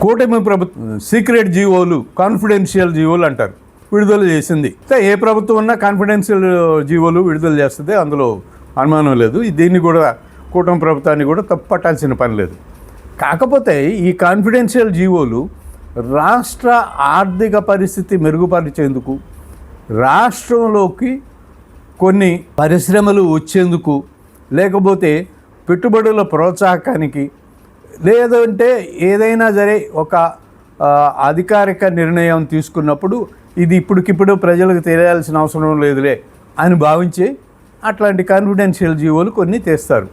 కూటమి ప్రభుత్వం సీక్రెట్ జీవోలు, కాన్ఫిడెన్షియల్ జీవోలు అంటారు, విడుదల చేసింది. ఏ ప్రభుత్వం ఉన్నా కాన్ఫిడెన్షియల్ జీవోలు విడుదల చేస్తుంది, అందులో అనుమానం లేదు. దీన్ని కూడా కూటమి ప్రభుత్వాన్ని కూడా తప్పు పట్టాల్సిన పని లేదు. కాకపోతే ఈ కాన్ఫిడెన్షియల్ జీవోలు రాష్ట్ర ఆర్థిక పరిస్థితి మెరుగుపరిచేందుకు, రాష్ట్రంలోకి కొన్ని పరిశ్రమలు వచ్చేందుకు, లేకపోతే పెట్టుబడుల ప్రోత్సాహకానికి, లేదంటే ఏదైనా సరే ఒక అధికారిక నిర్ణయం తీసుకున్నప్పుడు ఇది ఇప్పటికిప్పుడు ప్రజలకు తెలియాల్సిన అవసరం లేదులే అని భావించి అట్లాంటి కాన్ఫిడెన్షియల్ జీవోలు కొన్ని తెస్తారు.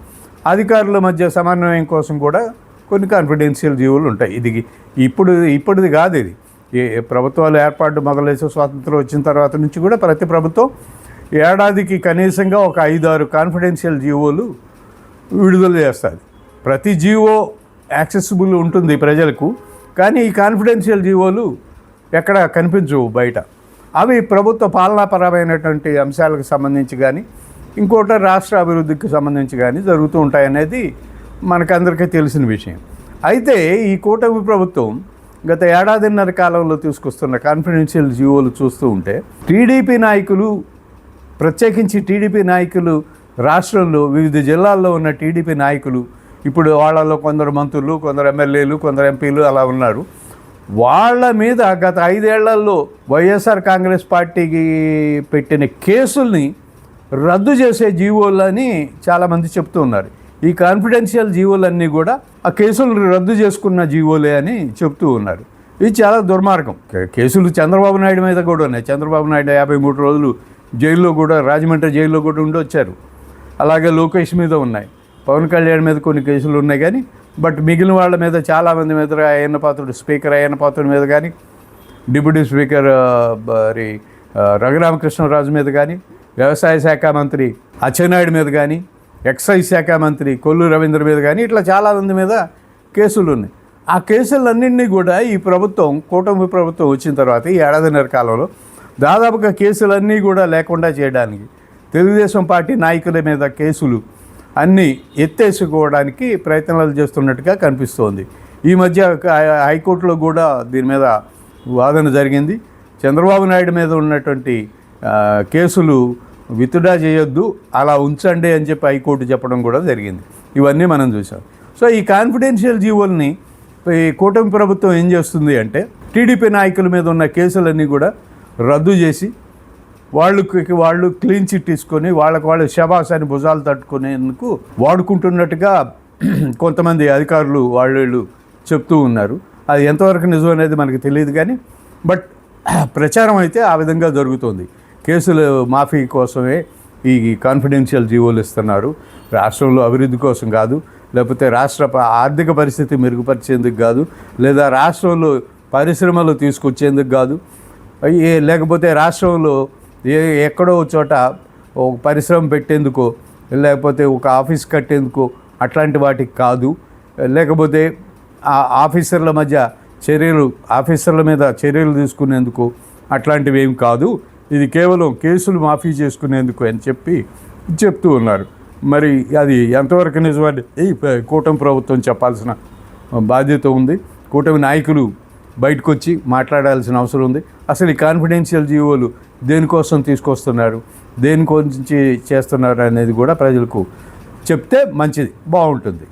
అధికారుల మధ్య సమన్వయం కోసం కూడా కొన్ని కాన్ఫిడెన్షియల్ జీవోలు ఉంటాయి. ఇది ఇప్పుడుది కాదు, ఇది ప్రభుత్వాలు ఏర్పాటు మొదలైతే స్వాతంత్రం వచ్చిన తర్వాత నుంచి కూడా ప్రతి ప్రభుత్వం ఏడాదికి కనీసంగా ఒక 5-6 కాన్ఫిడెన్షియల్ జీవోలు విడుదల చేస్తుంది. ప్రతి జీవో యాక్సెసిబుల్ ఉంటుంది ప్రజలకు, కానీ ఈ కాన్ఫిడెన్షియల్ జీవోలు ఎక్కడ కనిపించవు బయట. అవి ప్రభుత్వ పాలనాపరమైనటువంటి అంశాలకు సంబంధించి కానీ, ఇంకోటి రాష్ట్ర అభివృద్ధికి సంబంధించి కానీ జరుగుతూ ఉంటాయనేది మనకందరికీ తెలిసిన విషయం. అయితే ఈ కూటమి ప్రభుత్వం గత ఏడాదిన్నర కాలంలో తీసుకొస్తున్న కాన్ఫిడెన్షియల్ జీవోలు చూస్తూ ఉంటే టీడీపీ నాయకులు, ప్రత్యేకించి టీడీపీ నాయకులు, రాష్ట్రంలో వివిధ జిల్లాల్లో ఉన్న టీడీపీ నాయకులు, ఇప్పుడు వాళ్ళలో కొందరు మంత్రులు, కొందరు ఎమ్మెల్యేలు, కొందరు ఎంపీలు అలా ఉన్నారు. వాళ్ళ మీద గత 5 ఏళ్లలో వైఎస్ఆర్ కాంగ్రెస్ పార్టీకి పెట్టిన కేసుల్ని రద్దు చేసే జీవోలని చాలామంది చెప్తూ ఉన్నారు. ఈ కాన్ఫిడెన్షియల్ జీవోలన్నీ కూడా ఆ కేసులను రద్దు చేసుకున్న జీవోలే అని చెప్తూ ఉన్నారు. ఇది చాలా దుర్మార్గం. కేసులు చంద్రబాబు నాయుడు మీద కూడా ఉన్నాయి. చంద్రబాబు నాయుడు 53 రోజులు జైల్లో కూడా, రాజమండ్రి జైల్లో కూడా ఉండొచ్చారు. అలాగే లోకేష్ మీద ఉన్నాయి, పవన్ కళ్యాణ్ మీద కొన్ని కేసులు ఉన్నాయి. కానీ బట్ మిగిలిన వాళ్ళ మీద, చాలామంది మీద, స్పీకర్ అయ్యన్న పాత్రుడి మీద కానీ, డిప్యూటీ స్పీకర్ రఘురామకృష్ణరాజు మీద కానీ, వ్యవసాయ శాఖ మంత్రి అచ్చెన్నాయుడు మీద కానీ, ఎక్సైజ్ శాఖ మంత్రి కొల్లు రవీంద్ర మీద కానీ, ఇట్లా చాలామంది మీద కేసులు ఉన్నాయి. ఆ కేసులన్నింటినీ కూడా ఈ ప్రభుత్వం, కూటమి ప్రభుత్వం వచ్చిన తర్వాత ఈ ఏడాదిన్నర కాలంలో దాదాపుగా కేసులన్నీ కూడా లేకుండా చేయడానికి, తెలుగుదేశం పార్టీ నాయకుల మీద కేసులు అన్నీ ఎత్తేసుకోవడానికి ప్రయత్నాలు చేస్తున్నట్టుగా కనిపిస్తోంది. ఈ మధ్య హైకోర్టులో కూడా దీని మీద వాదన జరిగింది. చంద్రబాబు నాయుడు మీద ఉన్నటువంటి కేసులు విత్డ్రా చేయొద్దు, అలా ఉంచండి అని చెప్పి హైకోర్టు చెప్పడం కూడా జరిగింది. ఇవన్నీ మనం చూసాం. సో ఈ కాన్ఫిడెన్షియల్ జీవోల్ని ఈ కూటమి ప్రభుత్వం ఏం చేస్తుంది అంటే, టీడీపీ నాయకుల మీద ఉన్న కేసులన్నీ కూడా రద్దు చేసి వాళ్ళు క్లీన్ చిట్ తీసుకొని వాళ్ళు శబాసాన్ని భుజాలు తట్టుకునేందుకు వాడుకుంటున్నట్టుగా కొంతమంది అధికారులు వాళ్ళు చెప్తూ ఉన్నారు. అది ఎంతవరకు నిజం అనేది మనకు తెలియదు, కానీ బట్ ప్రచారం అయితే ఆ విధంగా జరుగుతుంది. కేసులు మాఫీ కోసమే ఈ కాన్ఫిడెన్షియల్ జీవోలు ఇస్తున్నారు, రాష్ట్రంలో అభివృద్ధి కోసం కాదు, లేకపోతే రాష్ట్ర ఆర్థిక పరిస్థితి మెరుగుపరిచేందుకు కాదు, లేదా రాష్ట్రంలో పరిశ్రమలు తీసుకొచ్చేందుకు కాదు, లేకపోతే రాష్ట్రంలో ఎక్కడో చోట ఒక పరిశ్రమ పెట్టేందుకో, లేకపోతే ఒక ఆఫీస్ కట్టేందుకో అట్లాంటి వాటికి కాదు, లేకపోతే ఆఫీసర్ల మీద చర్యలు తీసుకునేందుకు అట్లాంటివి ఏం కాదు. ఇది కేవలం కేసులు మాఫీ చేసుకునేందుకు అని చెప్తూ ఉన్నారు. మరి అది ఎంతవరకు నిజమని ఈ కూటమి ప్రభుత్వం చెప్పాల్సిన బాధ్యత ఉంది. కూటమి నాయకులు బయటకు వచ్చి మాట్లాడాల్సిన అవసరం ఉంది. అసలు ఈ కాన్ఫిడెన్షియల్ జీవోలు దేనికోసం తీసుకొస్తున్నారు, దేని గురించి చేస్తున్నారు అనేది కూడా ప్రజలకు చెప్తే మంచిది, బాగుంటుంది.